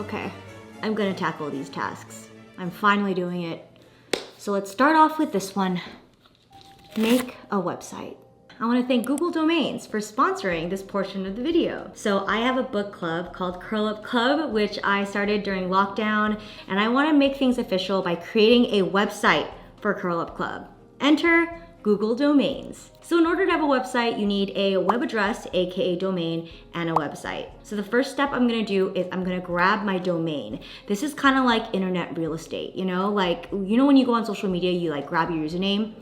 Okay, I'm gonna tackle these tasks. I'm finally doing it. So let's start off with this one. Make a website. I want to thank Google Domains for sponsoring this portion of the video. So I have a book club called Curl Up Club, which I started during lockdown, and I want to make things official by creating a website for Curl Up Club. Enter Google Domains. So in order to have a website, you need a web address, aka domain, and a website. So the first step I'm gonna do is I'm gonna grab my domain. This is kind of like internet real estate, you know? Like, you know when you go on social media, you like grab your username?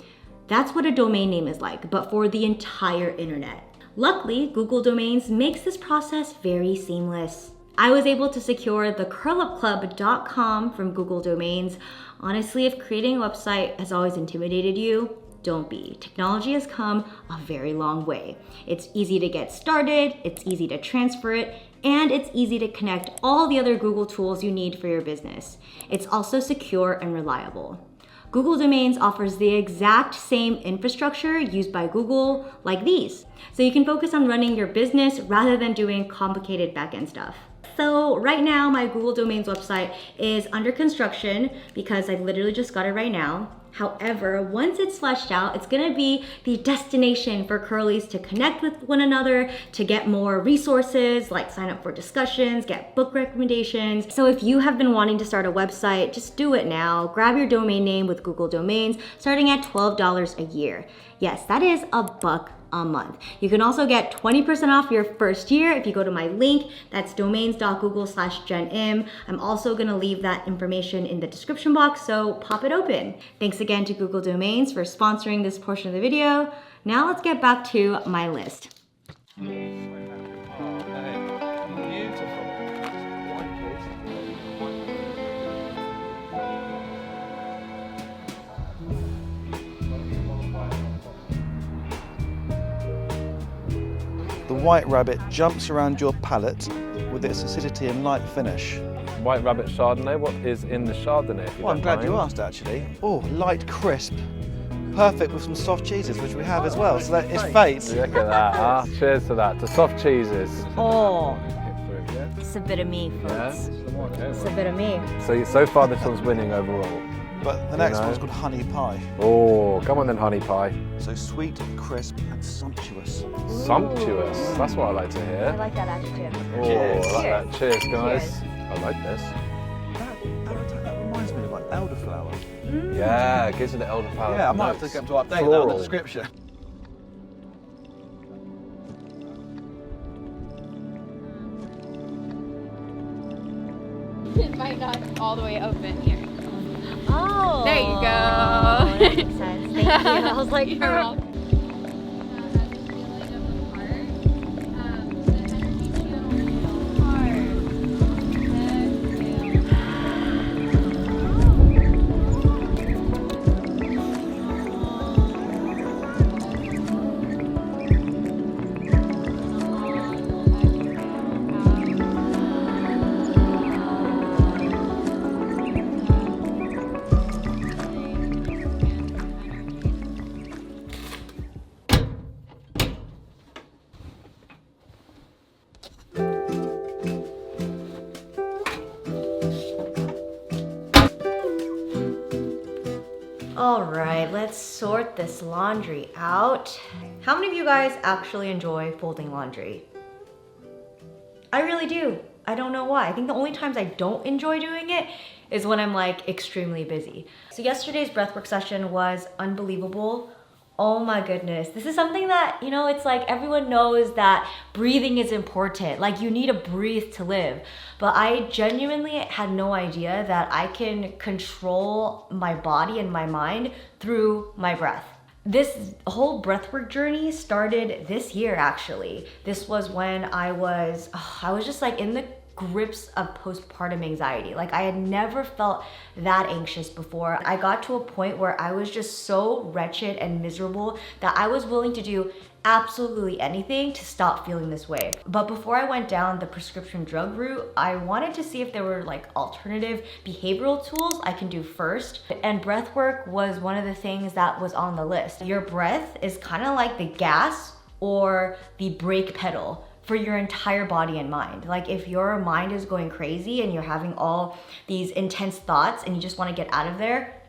That's what a domain name is like, but for the entire internet. Luckily, Google Domains makes this process very seamless. I was able to secure the curlupclub.com from Google Domains. Honestly, if creating a website has always intimidated you, don't be. Technology has come a very long way. It's easy to get started, it's easy to transfer it, and it's easy to connect all the other Google tools you need for your business. It's also secure and reliable. Google Domains offers the exact same infrastructure used by Google, like these. So you can focus on running your business rather than doing complicated backend stuff. So right now, my Google Domains website is under construction because I literally just got it right now. However, once it's fleshed out, it's gonna be the destination for curlies to connect with one another, to get more resources, like sign up for discussions, get book recommendations. So if you have been wanting to start a website, just do it now. Grab your domain name with Google Domains, starting at $12 a year. Yes, that is $1 a month. You can also get 20% off your first year if you go to my link. That's domains.google/JennM. I'm also gonna leave that information in the description box, so pop it open. Thanks again to Google Domains for sponsoring this portion of the video. Now let's get back to my list. The White Rabbit jumps around your palate with its acidity and light finish. White Rabbit Chardonnay, what is in the Chardonnay? Well, I'm glad you asked actually. Oh, light crisp. Perfect with some soft cheeses, which we have as well, so that is fate. Look at that, cheers to that, to soft cheeses. Oh, it's a bit of me, folks. Yeah. It's a bit of me. So far this one's winning overall. But the next one's called honey pie. Oh, come on then, honey pie. So sweet, crisp, and sumptuous. Sumptuous, that's what I like to I hear. like that adjective. Oh, Cheers. I like that. Cheers, guys. Cheers. I like this. That reminds me of like elderflower. Yeah, it gives it the elderflower. Yeah, I might have to get to update that on the Floral. description. It might not all the way open here. Oh. There you go. That makes sense. Thank you. I was like, You're welcome. all right, let's sort this laundry out. How many of you guys actually enjoy folding laundry? I really do. I don't know why. I think the only times I don't enjoy doing it is when I'm like extremely busy. So yesterday's breathwork session was unbelievable. Oh my goodness. This is something that, you know, it's like everyone knows that breathing is important. Like you need to breathe to live. But I genuinely had no idea that I can control my body and my mind through my breath. This whole breathwork journey started this year actually. This was when I was just like in the grips of postpartum anxiety. Like I had never felt that anxious before. I got to a point where I was just so wretched and miserable that I was willing to do absolutely anything to stop feeling this way. But before I went down the prescription drug route, I wanted to see if there were like alternative behavioral tools I can do first. And breathwork was one of the things that was on the list. Your breath is kind of like the gas or the brake pedal for your entire body and mind. Like if your mind is going crazy and you're having all these intense thoughts and you just want to get out of there,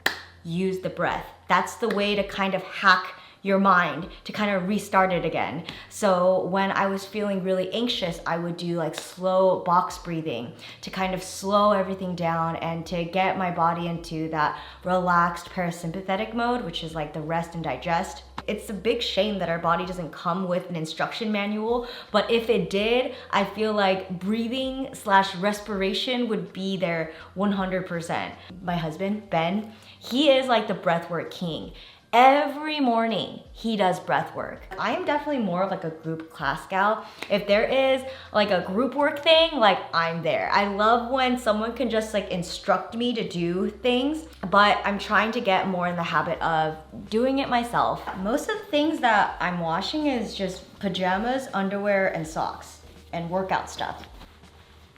use the breath. That's the way to kind of hack your mind, to kind of restart it again. So when I was feeling really anxious, I would do like slow box breathing to kind of slow everything down and to get my body into that relaxed parasympathetic mode, which is like the rest and digest. It's a big shame that our body doesn't come with an instruction manual, but if it did, I feel like breathing / respiration would be there 100%. My husband, Ben, he is like the breathwork king. Every morning he does breath work. I am definitely more of like a group class gal. If there is like a group work thing, like I'm there. I love when someone can just like instruct me to do things, but I'm trying to get more in the habit of doing it myself. Most of the things that I'm washing is just pajamas, underwear, and socks, and workout stuff.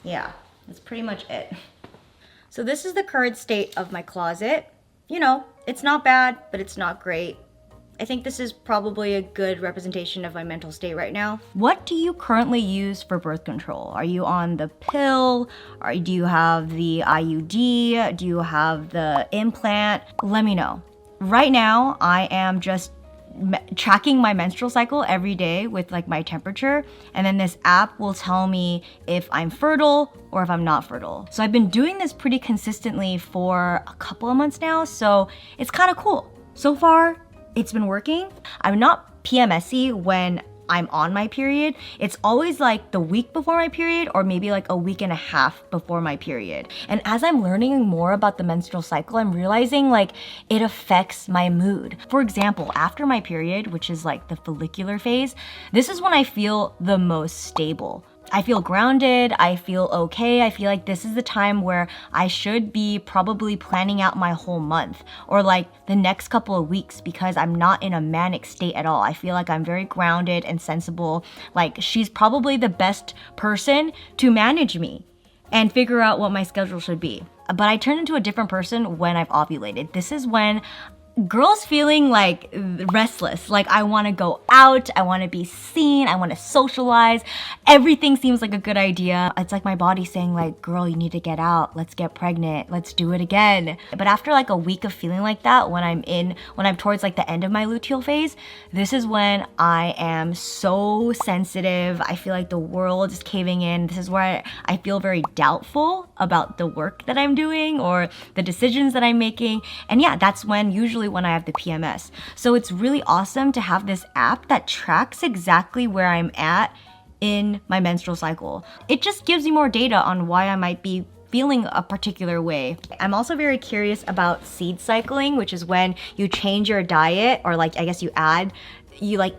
Yeah, that's pretty much it. So this is the current state of my closet. You know, it's not bad, but it's not great. I think this is probably a good representation of my mental state right now. What do you currently use for birth control? Are you on the pill? Or do you have the IUD? Do you have the implant? Let me know. Right now, I am just tracking my menstrual cycle every day with like my temperature, and then this app will tell me if I'm fertile or if I'm not fertile. So I've been doing this pretty consistently for a couple of months now, so it's kind of cool. So far, it's been working. I'm not PMSy when I'm on my period. It's always like the week before my period or maybe like a week and a half before my period. And as I'm learning more about the menstrual cycle, I'm realizing like it affects my mood. For example, after my period, which is like the follicular phase, this is when I feel the most stable. I feel grounded, I feel okay, I feel like this is the time where I should be probably planning out my whole month or like the next couple of weeks because I'm not in a manic state at all. I feel like I'm very grounded and sensible. Like she's probably the best person to manage me and figure out what my schedule should be. But I turn into a different person when I've ovulated. This is when girls feeling like restless, like I want to go out, I want to be seen, I want to socialize. Everything seems like a good idea. It's like my body saying like, girl, you need to get out, let's get pregnant, let's do it again. But after like a week of feeling like that, when I'm towards like the end of my luteal phase, this is when I am so sensitive. I feel like the world is caving in. This is where I feel very doubtful about the work that I'm doing or the decisions that I'm making. And yeah, that's usually when I have the PMS. So it's really awesome to have this app that tracks exactly where I'm at in my menstrual cycle. It just gives you more data on why I might be feeling a particular way. I'm also very curious about seed cycling, which is when you change your diet or like, I guess you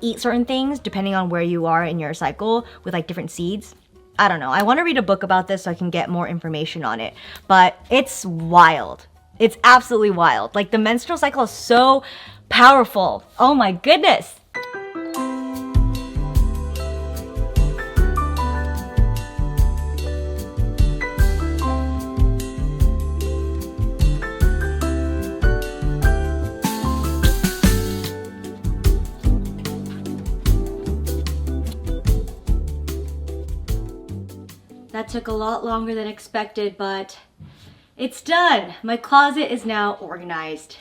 eat certain things depending on where you are in your cycle with like different seeds. I don't know. I want to read a book about this so I can get more information on it, but it's wild. It's absolutely wild. Like the menstrual cycle is so powerful. Oh my goodness. That took a lot longer than expected, but it's done. My closet is now organized.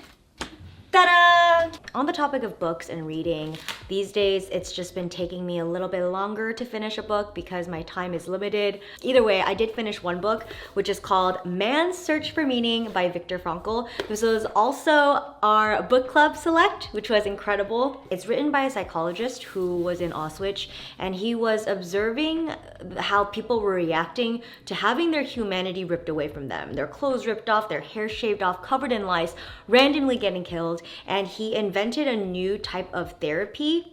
Ta-da! On the topic of books and reading, these days it's just been taking me a little bit longer to finish a book because my time is limited. Either way, I did finish one book, which is called Man's Search for Meaning by Viktor Frankl. This was also our book club select, which was incredible. It's written by a psychologist who was in Auschwitz, and he was observing how people were reacting to having their humanity ripped away from them. Their clothes ripped off, their hair shaved off, covered in lice, randomly getting killed. And he invented a new type of therapy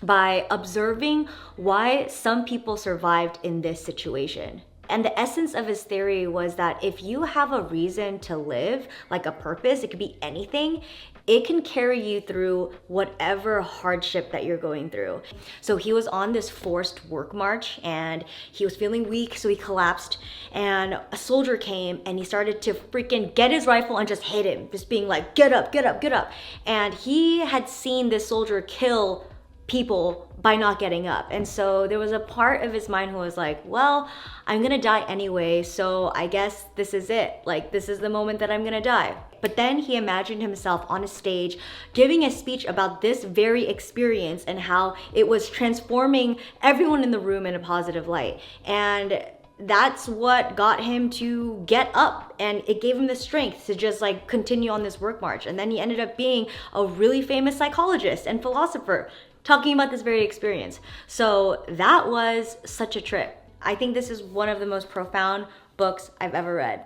by observing why some people survived in this situation. And the essence of his theory was that if you have a reason to live, like a purpose, it could be anything, it can carry you through whatever hardship that you're going through. So he was on this forced work march and he was feeling weak, so he collapsed, and a soldier came and he started to freaking get his rifle and just hit him, just being like, get up, get up, get up. And he had seen this soldier kill people by not getting up. And so there was a part of his mind who was like, well, I'm gonna die anyway, so I guess this is it. Like, this is the moment that I'm gonna die. But then he imagined himself on a stage giving a speech about this very experience and how it was transforming everyone in the room in a positive light. And that's what got him to get up, and it gave him the strength to just like continue on this work march. And then he ended up being a really famous psychologist and philosopher talking about this very experience. So that was such a trip. I think this is one of the most profound books I've ever read.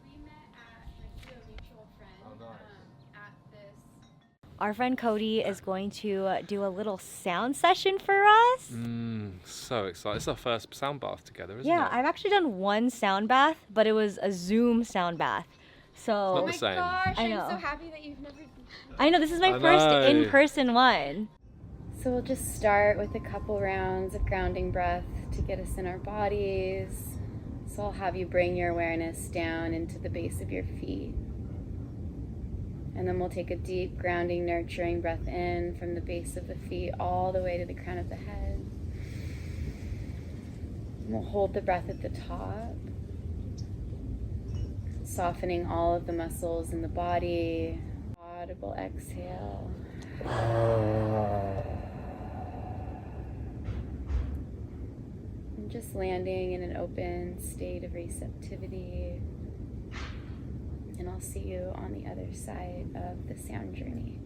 We met at a mutual friend at this. Our friend Cody is going to do a little sound session for us. So excited. It's our first sound bath together, isn't Yeah, it? I've actually done one sound bath, but it was a Zoom sound bath. So Not Oh the my same. gosh, I I'm know. so happy that you've never. I know, this is my I first know. in-person one. So we'll just start with a couple rounds of grounding breath to get us in our bodies. So I'll have you bring your awareness down into the base of your feet. And then we'll take a deep, grounding, nurturing breath in from the base of the feet all the way to the crown of the head. And we'll hold the breath at the top, softening all of the muscles in the body. Audible exhale. And just landing in an open state of receptivity. And I'll see you on the other side of the sound journey.